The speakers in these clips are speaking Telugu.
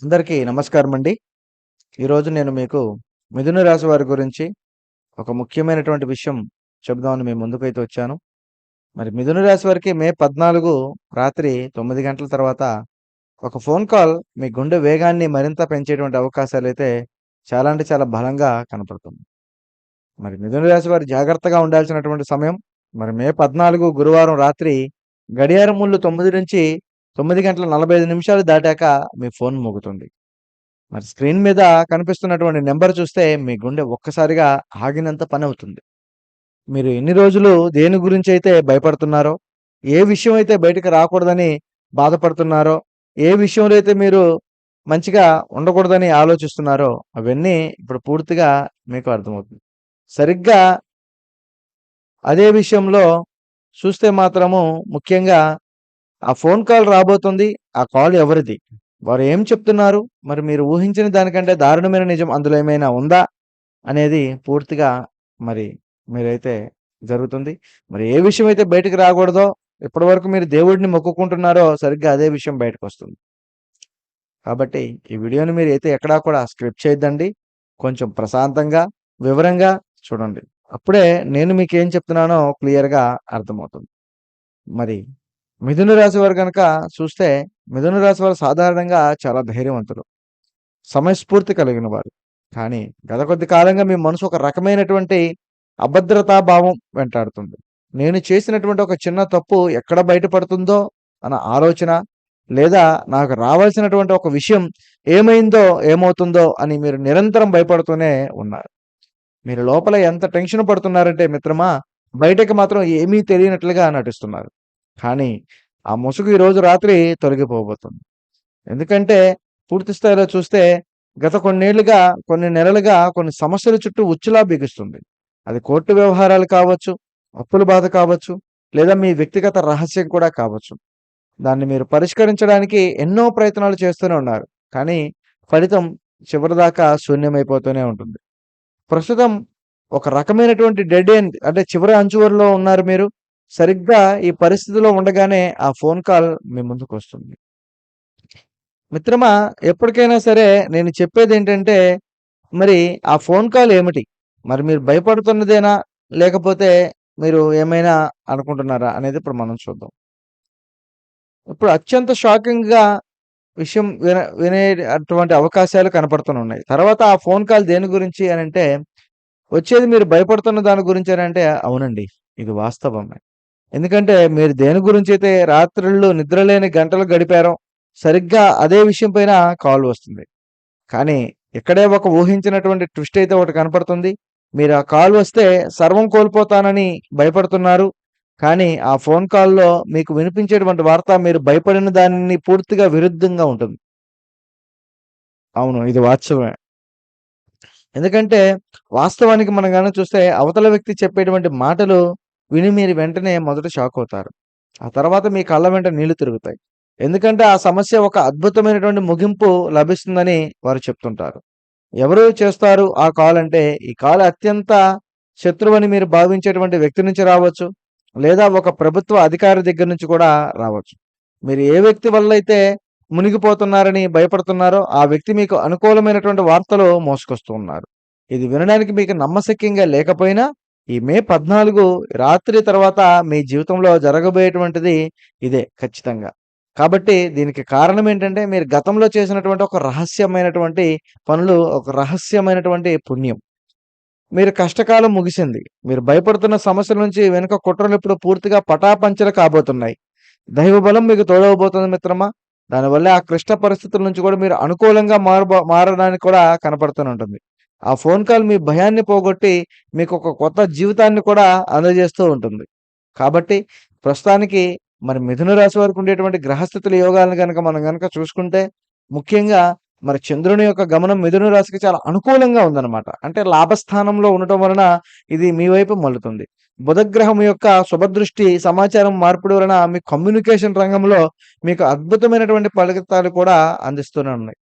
అందరికీ నమస్కారం అండి. ఈరోజు నేను మీకు మిథున రాశి వారి గురించి ఒక ముఖ్యమైనటువంటి విషయం చెప్దామని మీ ముందుకైతే వచ్చాను. మరి మిథున రాశి వారికి మే 14 రాత్రి 9 గంటల తర్వాత ఒక ఫోన్ కాల్ మీ గుండె వేగాన్ని మరింత పెంచేటువంటి అవకాశాలైతే చాలా అంటే చాలా బలంగా కనపడుతుంది. మరి మిథున రాశి వారు జాగ్రత్తగా ఉండాల్సినటువంటి సమయం మరి మే 14 గురువారం రాత్రి గడియారం ముళ్ళు 9 నుంచి 9 గంటల 45 నిమిషాలు దాటాక మీ ఫోన్ మోగుతుంది. మరి స్క్రీన్ మీద కనిపిస్తున్నటువంటి నంబర్ చూస్తే మీ గుండె ఒక్కసారిగా ఆగినంత పనవుతుంది. మీరు ఎన్ని రోజులు దేని గురించైతే భయపడుతున్నారో, ఏ విషయం అయితే బయటకి రాకూడదని బాధపడుతున్నారో, ఏ విషయంలో అయితే మీరు మంచిగా ఉండకూడదని ఆలోచిస్తున్నారో, అవన్నీ ఇప్పుడు పూర్తిగా మీకు అర్థమవుతుంది. సరిగ్గా అదే విషయంలో చూస్తే మాత్రము ముఖ్యంగా ఆ ఫోన్ కాల్ రాబోతుంది. ఆ కాల్ ఎవరిది? వారు ఏం చెప్తున్నారు? మరి మీరు ఊహించిన దానికంటే దారుణమైన నిజం అందులో ఏమైనా ఉందా? అనేది పూర్తిగా మరి మీరైతే జరుగుతుంది. మరి ఏ విషయం అయితే బయటికి రాకూడదో, ఇప్పటివరకు మీరు దేవుడిని మొక్కుకుంటున్నారో సరిగ్గా అదే విషయం బయటకొస్తుంది. కాబట్టి ఈ వీడియోని మీరైతే ఎక్కడా కూడా స్కిప్ చేయొద్దండి. కొంచెం ప్రశాంతంగా, వివరంగా చూడండి. అప్పుడే నేను మీకేం చెప్తున్నానో క్లియర్‌గా అర్థమవుతుంది. మరి మిథున రాశి వారు గనక చూస్తే, మిథున రాశి వారు సాధారణంగా చాలా ధైర్యవంతులు. సమయస్ఫూర్తి కలిగిన వారు. కానీ గత కొద్ది కాలంగా మీ మనసు ఒక రకమైనటువంటి అభద్రతా భావం వెంటాడుతుంది. నేను చేసినటువంటి ఒక చిన్న తప్పు ఎక్కడ బయటపడుతుందో అన్న ఆలోచన, లేదా నాకు రావాల్సినటువంటి ఒక విషయం ఏమైందో, ఏమవుతుందో అని మీరు నిరంతరం భయపడుతూనే ఉన్నారు. మీరు లోపల ఎంత టెన్షన్ పడుతున్నారంటే మిత్రమా, బయటకి మాత్రం ఏమీ తెలియనట్లుగా నటిస్తున్నారు. కానీ ఆ ముసుగు ఈరోజు రాత్రి తొలగిపోబోతుంది. ఎందుకంటే పూర్తి స్థాయిలో చూస్తే గత కొన్నేళ్లుగా, కొన్ని నెలలుగా కొన్ని సమస్యల చుట్టూ ఉచ్చులా బిగుస్తుంది. అది కోర్టు వ్యవహారాలు కావచ్చు, అప్పుల బాధ కావచ్చు, లేదా మీ వ్యక్తిగత రహస్యం కూడా కావచ్చు. దాన్ని మీరు పరిష్కరించడానికి ఎన్నో ప్రయత్నాలు చేస్తూనే ఉన్నారు. కానీ ఫలితం చివరిదాకా శూన్యమైపోతూనే ఉంటుంది. ప్రస్తుతం ఒక రకమైనటువంటి డెడ్ ఎండ్ అంటే చివరి అంచువరలో ఉన్నారు మీరు. సరిగ్గా ఈ పరిస్థితిలో ఉండగానే ఆ ఫోన్ కాల్ మీ ముందుకొస్తుంది. మిత్రమా, ఎప్పటికైనా సరే నేను చెప్పేదేంటంటే, మరి ఆ ఫోన్ కాల్ ఏమిటి? మరి మీరు భయపడుతున్నదేనా? లేకపోతే మీరు ఏమైనా అనుకుంటున్నారా? అనేది ఇప్పుడు మనం చూద్దాం. ఇప్పుడు అత్యంత షాకింగ్‌గా విషయం వినే అటువంటి అవకాశాలు కనపడుతూనున్నాయి. తర్వాత ఆ ఫోన్ కాల్ దేని గురించి అనంటే, వచ్చేది మీరు భయపడుతున్న దాని గురించేనంటే, అవునండి. ఇది వాస్తవమే. ఎందుకంటే మీరు దేని గురించైతే రాత్రుళ్ళు నిద్రలేని గంటలు గడిపారో, సరిగ్గా అదే విషయం పైన కాల్ వస్తుంది. కానీ ఇక్కడే ఒక ఊహించినటువంటి ట్విస్ట్ అయితే ఒకటి కనపడుతుంది. మీరు ఆ కాల్ వస్తే సర్వం కోల్పోతానని భయపడుతున్నారు. కానీ ఆ ఫోన్ కాల్‌లో మీకు వినిపించేటువంటి వార్త మీరు భయపడిన దాన్ని పూర్తిగా విరుద్ధంగా ఉంటుంది. అవును. ఇది వాస్తవమే. ఎందుకంటే వాస్తవానికి మనం గనక చూస్తే అవతల వ్యక్తి చెప్పేటువంటి మాటలు విని మీరు వెంటనే మొదట షాక్ అవుతారు. ఆ తర్వాత మీ కళ్ళ వెంట నీళ్లు తిరుగుతాయి. ఎందుకంటే ఆ సమస్య ఒక అద్భుతమైనటువంటి ముగింపు లభిస్తుందని వారు చెప్తుంటారు. ఎవరు చేస్తారు ఆ కాల్ అంటే, ఈ కాల్ అత్యంత శత్రువని మీరు భావించేటువంటి వ్యక్తి నుంచి రావచ్చు. లేదా ఒక ప్రభుత్వ అధికారి దగ్గర నుంచి కూడా రావచ్చు. మీరు ఏ వ్యక్తి వల్లైతే మునిగిపోతున్నారని భయపడుతున్నారో, ఆ వ్యక్తి మీకు అనుకూలమైనటువంటి వార్తలు మోసుకొస్తూ ఉన్నారు. ఇది వినడానికి మీకు నమ్మశక్యంగా లేకపోయినా, ఈ మే 14 రాత్రి తర్వాత మీ జీవితంలో జరగబోయేటువంటిది ఇదే ఖచ్చితంగా. కాబట్టి దీనికి కారణం ఏంటంటే, మీరు గతంలో చేసినటువంటి ఒక రహస్యమైనటువంటి పనులు, ఒక రహస్యమైనటువంటి పుణ్యం. మీరు కష్టకాలం ముగిసింది. మీరు భయపడుతున్న సమస్యల నుంచి వెనుక కుట్రలిప్పుడు పూర్తిగా పటాపంచలు కాబోతున్నాయి. దైవబలం మీకు తోడవబోతుంది మిత్రమా. దానివల్ల ఆ క్లిష్ట పరిస్థితుల నుంచి కూడా మీరు అనుకూలంగా మారడానికి కూడా కనపడుతూనే ఉంటుంది. ఆ ఫోన్ కాల్ మీ భయాన్ని పోగొట్టి మీకు ఒక కొత్త జీవితాన్ని కూడా అందజేస్తూ ఉంటుంది. కాబట్టి ప్రస్తుతానికి మరి మిథున రాశి వారికి ఉండేటువంటి గ్రహస్థితుల యోగాలను గనక మనం గనక చూసుకుంటే, ముఖ్యంగా మరి చంద్రుని యొక్క గమనం మిథున రాశికి చాలా అనుకూలంగా ఉందన్నమాట. అంటే లాభస్థానంలో ఉండటం వలన ఇది మీ వైపు మళ్ళుతుంది. బుధగ్రహం యొక్క శుభదృష్టి సమాచారం మార్పిడి వలన మీ కమ్యూనికేషన్ రంగంలో మీకు అద్భుతమైనటువంటి ఫలితాలు కూడా అందిస్తూనే ఉన్నాయి.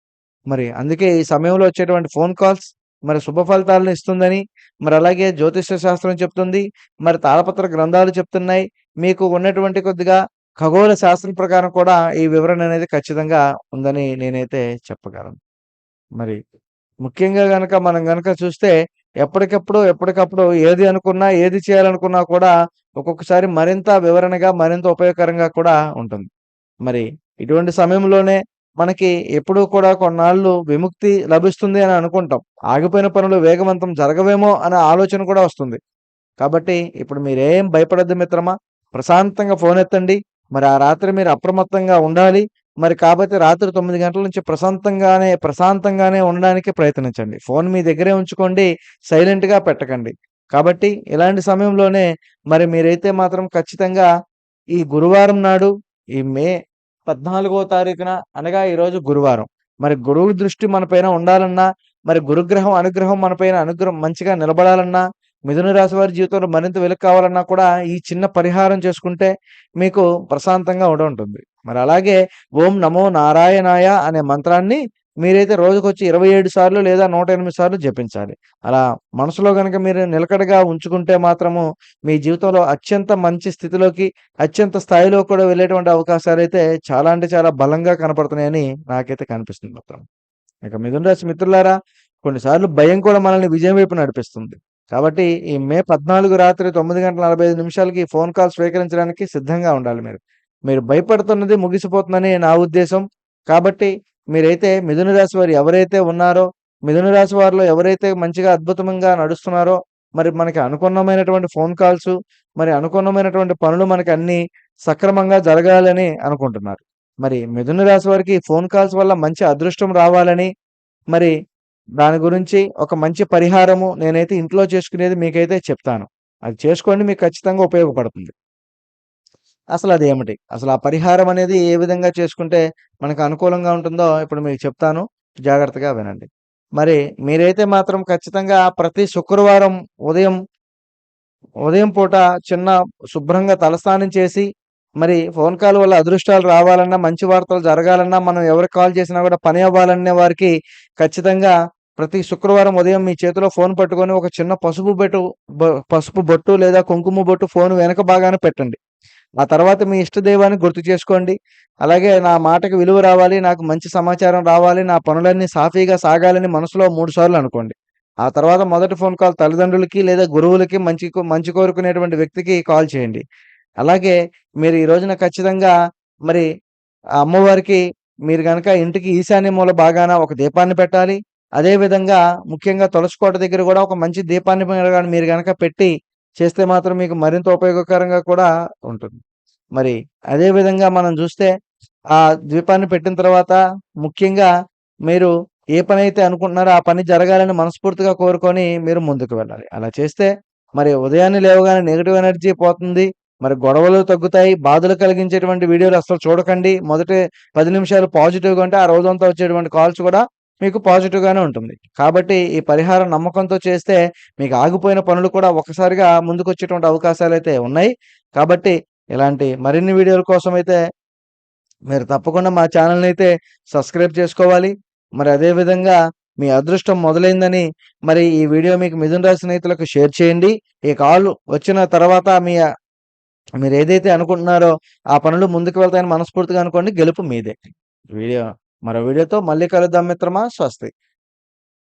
మరి అందుకే ఈ సమయంలో వచ్చేటువంటి ఫోన్ కాల్స్ మరి శుభ ఫలితాలను ఇస్తుందని, మరి అలాగే జ్యోతిష్య శాస్త్రం చెప్తుంది. మరి తాళపత్ర గ్రంథాలు చెప్తున్నాయి. మీకు ఉన్నటువంటి కొద్దిగా ఖగోళ శాస్త్రం ప్రకారం కూడా ఈ వివరణ అనేది ఖచ్చితంగా ఉందని నేనైతే చెప్పగలను. మరి ముఖ్యంగా గనక మనం గనక చూస్తే ఎప్పటికప్పుడు ఏది అనుకున్నా, ఏది చేయాలనుకున్నా కూడా ఒక్కొక్కసారి మరింత వివరణగా, మరింత ఉపయోగకరంగా కూడా ఉంటుంది. మరి ఇటువంటి సమయంలోనే మనకి ఎప్పుడూ కూడా కొన్నాళ్ళు విముక్తి లభిస్తుంది అని అనుకుంటాం. ఆగిపోయిన పనులు వేగవంతం జరగవేమో అనే ఆలోచన కూడా వస్తుంది. కాబట్టి ఇప్పుడు మీరేం భయపడొద్దు మిత్రమా. ప్రశాంతంగా ఫోనెత్తండి. మరి ఆ రాత్రి మీరు అప్రమత్తంగా ఉండాలి. మరి కాబట్టి రాత్రి 9 గంటల నుంచి ప్రశాంతంగానే ఉండడానికి ప్రయత్నించండి. ఫోన్ మీ దగ్గరే ఉంచుకోండి. సైలెంట్‌గా పెట్టకండి. కాబట్టి ఇలాంటి సమయంలోనే మరి మీరైతే మాత్రం ఖచ్చితంగా ఈ గురువారం నాడు ఈ మే 14వ తారీఖున అనగా ఈరోజు గురువారం. మరి గురువు దృష్టి మన పైన ఉండాలన్నా, మరి గురుగ్రహం అనుగ్రహం మన పైన మంచిగా నిలబడాలన్నా, మిథున రాశి వారి జీవితంలో మరింత వెలుగు కావాలన్నా కూడా ఈ చిన్న పరిహారం చేసుకుంటే మీకు ప్రశాంతంగా ఉంటుంది. మరి అలాగే ఓం నమో నారాయణాయ అనే మంత్రాన్ని మీరైతే రోజుకొచ్చి 27 సార్లు లేదా 108 సార్లు జపించాలి. అలా మనసులో గనక మీరు నిలకడగా ఉంచుకుంటే మాత్రము మీ జీవితంలో అత్యంత మంచి స్థితిలోకి, అత్యంత స్థాయిలో కూడా వెళ్ళేటువంటి అవకాశాలైతే చాలా అంటే చాలా బలంగా కనపడుతున్నాయని నాకైతే కనిపిస్తుంది మాత్రం. ఇక మిథున రాశి మిత్రులారా, కొన్నిసార్లు భయం కూడా మనల్ని విజయం వైపు నడిపిస్తుంది. కాబట్టి ఈ మే 14 రాత్రి 9:45కి ఫోన్ కాల్ స్వీకరించడానికి సిద్ధంగా ఉండాలి మీరు. మీరు భయపడుతున్నది ముగిసిపోతుందని నా ఉద్దేశం. కాబట్టి మీరైతే మిథున రాశి వారు ఎవరైతే ఉన్నారో, మిథున రాశి వారిలో ఎవరైతే మంచిగా అద్భుతంగా నడుస్తున్నారో, మరి మనకి అనుకున్నమైనటువంటి ఫోన్ కాల్సు, మరి అనుకున్నమైనటువంటి పనులు మనకి అన్నీ సక్రమంగా జరగాలని అనుకుంటున్నారు. మరి మిథున రాశి వారికి ఫోన్ కాల్స్ వల్ల మంచి అదృష్టం రావాలని, మరి దాని గురించి ఒక మంచి పరిహారము నేనైతే ఇంట్లో చేసుకునేది మీకైతే చెప్తాను. అది చేసుకోండి, మీకు ఖచ్చితంగా ఉపయోగపడుతుంది. అసలదేమిటి? ఆ పరిహారం అనేది ఏ విధంగా చేసుకుంటే మనకు అనుకూలంగా ఉంటుందో ఇప్పుడు మీకు చెప్తాను. జాగ్రత్తగా వినండి. మరి మీరైతే మాత్రం ఖచ్చితంగా ప్రతి శుక్రవారం ఉదయం ఉదయం పూట చిన్న శుభ్రంగా తలస్నానం చేసి, మరి ఫోన్ కాల్ వల్ల అదృష్టాలు రావాలన్నా, మంచి వార్తలు జరగాలన్నా, మనం ఎవరికి కాల్ చేసినా కూడా పని అవ్వాలనే వారికి ఖచ్చితంగా ప్రతి శుక్రవారం ఉదయం మీ చేతిలో ఫోన్ పట్టుకొని ఒక చిన్న పసుపు బొట్టు లేదా కుంకుమ బొట్టు ఫోన్ వెనక భాగాన పెట్టండి. ఆ తర్వాత మీ ఇష్ట దైవాన్ని గుర్తు చేసుకోండి. అలాగే నా మాటకి విలువ రావాలి, నాకు మంచి సమాచారం రావాలి, నా పనులన్నీ సాఫీగా సాగాలని మనసులో 3 సార్లు అనుకోండి. ఆ తర్వాత మొదటి ఫోన్ కాల్ తల్లిదండ్రులకి లేదా గురువులకి మంచి కోరుకునేటువంటి వ్యక్తికి కాల్ చేయండి. అలాగే మీరు ఈ రోజున ఖచ్చితంగా మరి ఆ అమ్మవారికి మీరు గనక ఇంటికి ఈశాన్య మూల భాగాన ఒక దీపాన్ని పెట్టాలి. అదే విధంగా ముఖ్యంగా తులసి కోట దగ్గర గూడా ఒక మంచి దీపాన్ని మీరు గనక పెట్టి చేస్తే మాత్రం మీకు మరింత ఉపయోగకరంగా కూడా ఉంటుంది. మరి అదే విధంగా మనం జూస్తే ఆ దీపాన్ని పెట్టిన తర్వాత ముఖ్యంగా మీరు ఏ పనైతే అనుకుంటున్నారో ఆ పని జరగాలని మనస్ఫూర్తిగా కోరుకొని మీరు ముందుకు వెళ్ళాలి. అలా చేస్తే మరి ఉదయాన్నే లేవగానే నెగెటివ్ ఎనర్జీ పోతుంది. మరి గొడవలు తగ్గుతాయి. బాధలు కలిగించేటువంటి వీడియోలు అస్సలు చూడకండి. మొదటి 10 నిమిషాలు పాజిటివ్‌గా ఉంటే ఆ రోజంతా వచ్చేటువంటి కాల్స్ కూడా మీకు పాజిటివ్‌గానే ఉంటుంది. కాబట్టి ఈ పరిహారం నమ్మకంతో చేస్తే మీకు ఆగిపోయిన పనులు కూడా ఒక్కసారిగా ముందుకొచ్చేటువంటి అవకాశాలైతే ఉన్నాయి. కాబట్టి ఇలాంటి మరిన్ని వీడియోల కోసమైతే మీరు తప్పకుండా మా ఛానెల్‌నైతే సబ్స్క్రైబ్ చేసుకోవాలి. మరి అదే విధంగా మీ అదృష్టం మొదలైందని మరి ఈ వీడియో మీకు మిథున రాశి స్నేహితులకు షేర్ చేయండి. ఈ కాల్ వచ్చిన తర్వాత మీరేదైతే అనుకుంటున్నారో ఆ పనులు ముందుకు వెళ్తాయని మనస్ఫూర్తిగా అనుకోండి. గెలుపు మీదే. వీడియో మరో వీడియోతో మళ్ళీ కలుద్దాం మిత్రమా. స్వస్తి.